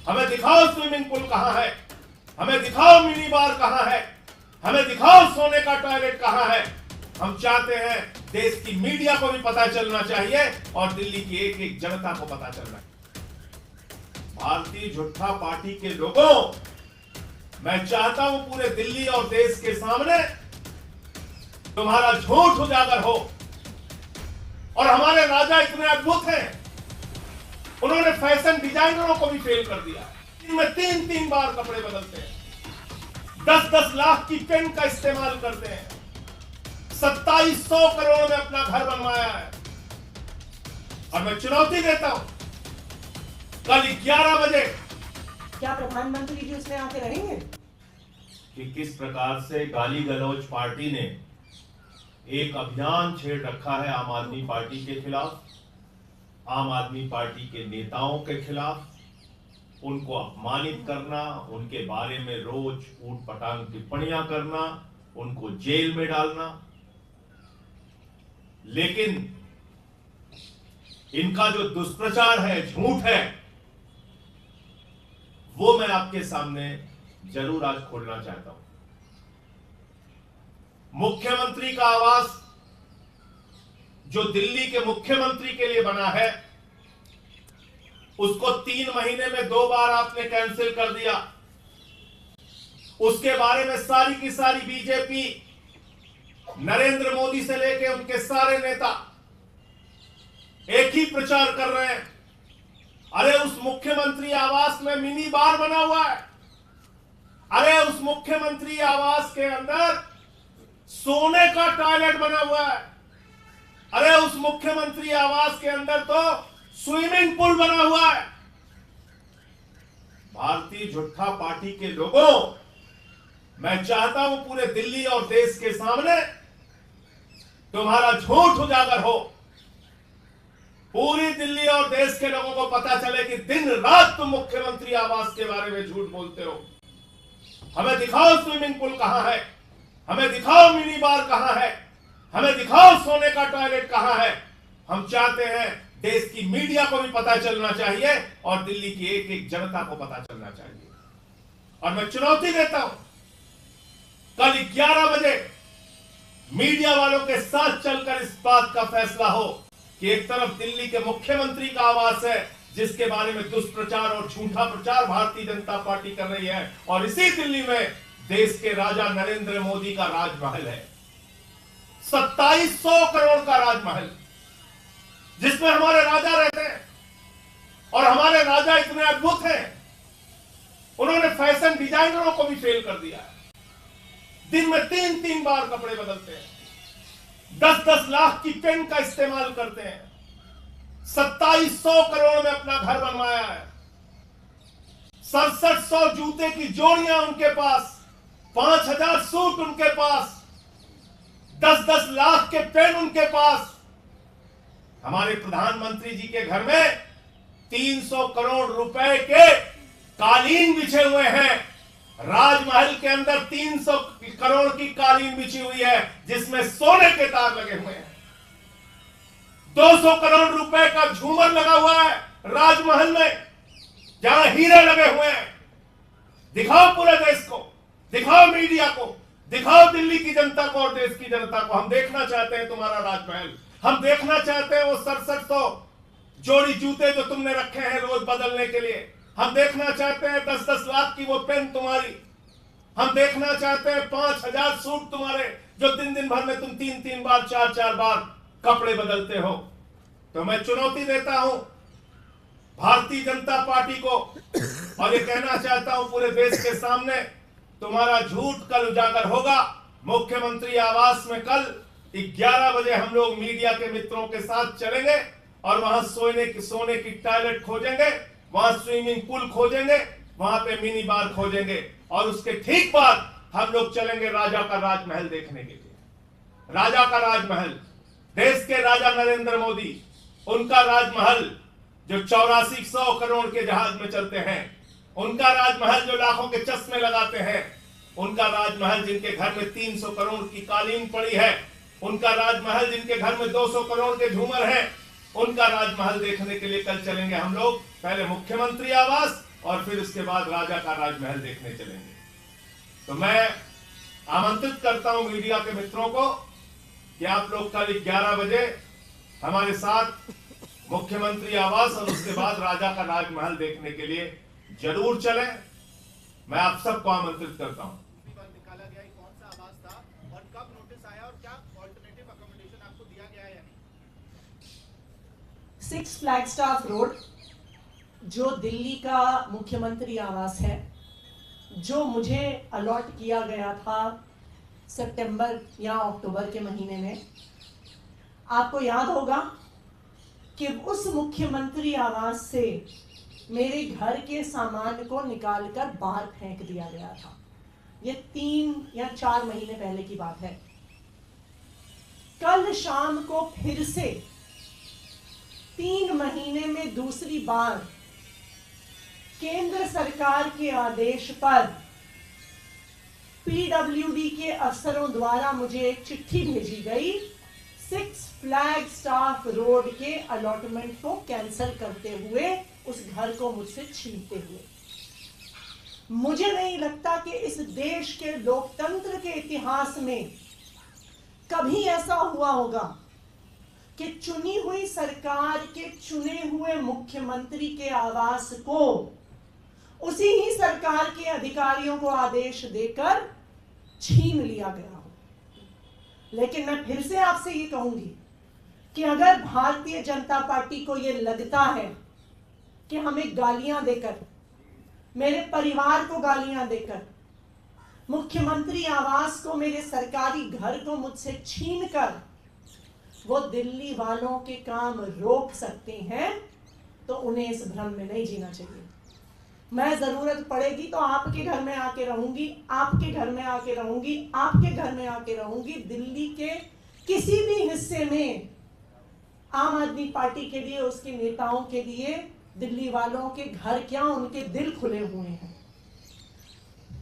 हमें दिखाओ swimming pool कहां है, हमें दिखाओ मिनी बार कहां है, हमें दिखाओ सोने का टॉयलेट कहां है। हम चाहते हैं देश की मीडिया को भी पता चलना चाहिए और दिल्ली की एक एक जनता को पता चलना चाहिए। भारतीय जनता पार्टी के लोगों, मैं चाहता हूं पूरे दिल्ली और देश के सामने तुम्हारा झूठ उजागर हो। और हमारे राजा इतने अद्भुत हैं, उन्होंने फैशन डिजाइनरों को भी फेल कर दिया। इनमें 3-3 बार कपड़े बदलते हैं, 10-10 लाख की पेन का इस्तेमाल करते हैं, 2700 करोड़ में अपना घर बनवाया है। और मैं चुनौती देता हूं, कल 11 बजे क्या प्रधानमंत्री जी उसमें आके रहेंगे? कि किस प्रकार से गाली गलौज पार्टी ने एक अभियान छेड़ रखा है आम आदमी पार्टी के खिलाफ, आम आदमी पार्टी के नेताओं के खिलाफ, उनको अपमानित करना, उनके बारे में रोज ऊटपटांग टिप्पणियां करना, उनको जेल में डालना। लेकिन इनका जो दुष्प्रचार है, झूठ है, वो मैं आपके सामने जरूर आज खोलना चाहता हूं। मुख्यमंत्री का आवास जो दिल्ली के मुख्यमंत्री के लिए बना है, उसको 3 महीने में 2 बार आपने कैंसिल कर दिया। उसके बारे में सारी की सारी बीजेपी, नरेंद्र मोदी से लेकर उनके सारे नेता एक ही प्रचार कर रहे हैं, अरे उस मुख्यमंत्री आवास में मिनी बार बना हुआ है, अरे उस मुख्यमंत्री आवास के अंदर सोने का टॉयलेट बना हुआ है, अरे उस मुख्यमंत्री आवास के अंदर तो स्विमिंग पूल बना हुआ है। भारतीय जनता पार्टी के लोगों, मैं चाहता हूं पूरे दिल्ली और देश के सामने तुम्हारा झूठ उजागर हो। पूरी दिल्ली और देश के लोगों को पता चले कि दिन रात तुम मुख्यमंत्री आवास के बारे में झूठ बोलते हो। हमें दिखाओ स्विमिंग पूल कहां है, हमें दिखाओ मिनी बार कहां है, हमें दिखाओ सोने का टॉयलेट कहां है। हम चाहते हैं देश की मीडिया को भी पता चलना चाहिए और दिल्ली की एक एक जनता को पता चलना चाहिए। और मैं चुनौती देता हूं, कल 11 बजे मीडिया वालों के साथ चलकर इस बात का फैसला हो कि एक तरफ दिल्ली के मुख्यमंत्री का आवास है, जिसके बारे में दुष्प्रचार और झूठा प्रचार भारतीय जनता पार्टी कर रही है, और इसी दिल्ली में देश के राजा नरेंद्र मोदी का राजमहल है, 2700 करोड़ का राजमहल, जिसमें हमारे राजा रहते हैं। और हमारे राजा इतने अद्भुत हैं, उन्होंने फैशन डिजाइनरों को भी फेल कर दिया है। दिन में 3-3 बार कपड़े बदलते हैं, 10-10 लाख की पेन का इस्तेमाल करते हैं, 2700 करोड़ में अपना घर बनवाया है, 6700 जूते की जोड़ियां उनके पास, 5000 सूट उनके पास, 10-10 लाख के पेन उनके पास। हमारे प्रधानमंत्री जी के घर में 300 करोड़ रुपए के कालीन बिछे हुए हैं। राजमहल के अंदर 300 करोड़ की कालीन बिछी हुई है, जिसमें सोने के तार लगे हुए हैं। 200 करोड़ रुपए का झूमर लगा हुआ है राजमहल में, जहां हीरे लगे हुए हैं। दिखाओ पूरे देश को, दिखाओ मीडिया को, दिखाओ दिल्ली की जनता को और देश की जनता को। हम देखना चाहते हैं तुम्हारा राजमहल, हम देखना चाहते हैं वो 6700 जोड़ी जूते जो तुमने रखे हैं रोज बदलने के लिए, हम देखना चाहते हैं 10-10 लाख की वो पेन तुम्हारी, हम देखना चाहते हैं 5000 सूट तुम्हारे, जो दिन दिन भर में तुम 3-3 बार 4-4 बार कपड़े बदलते हो। तो मैं चुनौती देता हूं भारतीय जनता पार्टी को, और ये कहना चाहता हूं पूरे देश के सामने, तुम्हारा झूठ कल उजागर होगा। मुख्यमंत्री आवास में कल 11 बजे हम लोग मीडिया के मित्रों के साथ चलेंगे और वहां सोने की टॉयलेट खोजेंगे, वहां स्विमिंग पूल खोजेंगे, वहां पे मिनी बार खोजेंगे, और उसके ठीक बाद हम लोग चलेंगे राजा का राजमहल देखने के लिए। राजा का राजमहल, देश के राजा नरेंद्र मोदी, उनका राजमहल जो 8400 करोड़ के जहाज में चलते हैं, उनका राजमहल जो लाखों के चश्मे लगाते हैं, उनका राजमहल जिनके घर में 300 करोड़ की कालीन पड़ी है, उनका राजमहल जिनके घर में 200 करोड़ के झूमर हैं, उनका राजमहल देखने के लिए कल चलेंगे हम लोग। पहले मुख्यमंत्री आवास और फिर उसके बाद राजा का राजमहल देखने चलेंगे। तो मैं आमंत्रित करता हूं मीडिया के मित्रों को कि आप लोग कल 11 बजे हमारे साथ मुख्यमंत्री आवास और उसके बाद राजा का राजमहल देखने के लिए जरूर चलें। मैं आप सबको आमंत्रित करता हूं। निकाला गया कौन सा आवास था और कब नोटिस आया और क्या ऑल्टरनेटिव अकोमोडेशन आपको दिया गया है या नहीं? 6 फ्लैगस्टाफ रोड, जो दिल्ली का मुख्यमंत्री आवास है, जो मुझे अलॉट किया गया था सितंबर या अक्टूबर के महीने में। आपको याद होगा कि उस मुख्यमंत्री आवास से मेरे घर के सामान को निकालकर बाहर फेंक दिया गया था। ये 3 या 4 महीने पहले की बात है। कल शाम को फिर से 3 महीने में दूसरी बार केंद्र सरकार के आदेश पर पीडब्ल्यूडी के अफसरों द्वारा मुझे एक चिट्ठी भेजी गई 6 फ्लैगस्टाफ रोड के अलॉटमेंट को कैंसिल करते हुए, उस घर को मुझसे छीनते हुए। मुझे नहीं लगता कि इस देश के लोकतंत्र के इतिहास में कभी ऐसा हुआ होगा कि चुनी हुई सरकार के चुने हुए मुख्यमंत्री के आवास को उसी ही सरकार के अधिकारियों को आदेश देकर छीन लिया गया हो। लेकिन मैं फिर से आपसे ये कहूंगी कि अगर भारतीय जनता पार्टी को ये लगता है कि हमें गालियां देकर, मेरे परिवार को गालियां देकर, मुख्यमंत्री आवास को, मेरे सरकारी घर को मुझसे छीनकर वो दिल्ली वालों के काम रोक सकते हैं, तो उन्हें इस भ्रम में नहीं जीना चाहिए। मैं जरूरत पड़ेगी तो आपके घर में आके रहूंगी, आपके घर में आके रहूंगी, आपके घर में आके रहूंगी। दिल्ली के किसी भी हिस्से में आम आदमी पार्टी के लिए, उसके नेताओं के लिए, दिल्ली वालों के घर क्या, उनके दिल खुले हुए हैं।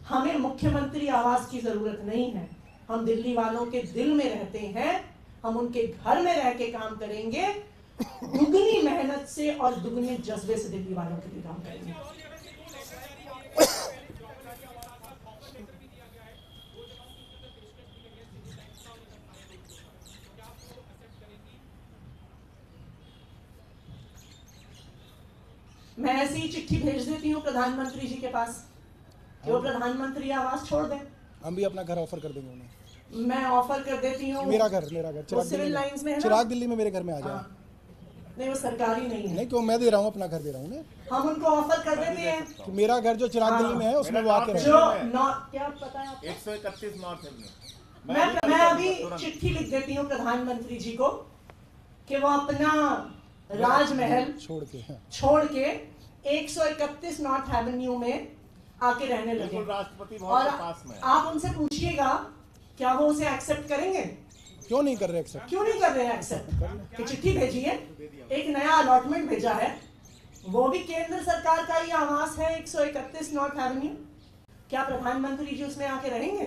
हमें मुख्यमंत्री आवास की जरूरत नहीं है। हम दिल्ली वालों के दिल में रहते हैं। हम उनके घर में रह के काम करेंगे, दुगनी मेहनत से और दुगने जज्बे से दिल्ली वालों के लिए काम करेंगे। मैं ऐसी ही चिट्ठी भेज देती हूँ प्रधानमंत्री जी के पास कि वो प्रधानमंत्री आवास छोड़ दें। हम भी अपना घर ऑफर कर देंगे उन्हें। मैं ऑफर कर देती हूँ। मेरा घर सिविल लाइंस में है ना? चिराग दिल्ली में मेरे घर में आ जाए। नहीं, वो सरकारी नहीं है। नहीं, क्यों, मैं दे रहा हूँ, अपना घर दे रहा हूँ। हम उनको ऑफर कर देते हैं तो मेरा घर जो चिराग दिल्ली में है उसमें वो आके जो रहेंगे। क्या पता है आपको? 131 नॉर्थ एवेन्यू। मैं अभी चिट्ठी लिख देती हूँ प्रधानमंत्री जी को कि वो अपना राजमहल छोड़ के 131 नॉर्थ एवेन्यू में आके रहने लगे। राष्ट्रपति भवन और के पास में आप उनसे पूछिएगा क्या वो उसे एक्सेप्ट करेंगे। क्यों नहीं कर रहे एक्सेप्ट? क्यों नहीं कर रहे हैं एक्सेप्ट? कि चिट्ठी भेजी है, एक नया अलॉटमेंट भेजा है, वो भी केंद्र सरकार का ही आवास है 131 नॉर्थ एवेन्यू। क्या प्रधानमंत्री जी उसमें आके रहेंगे?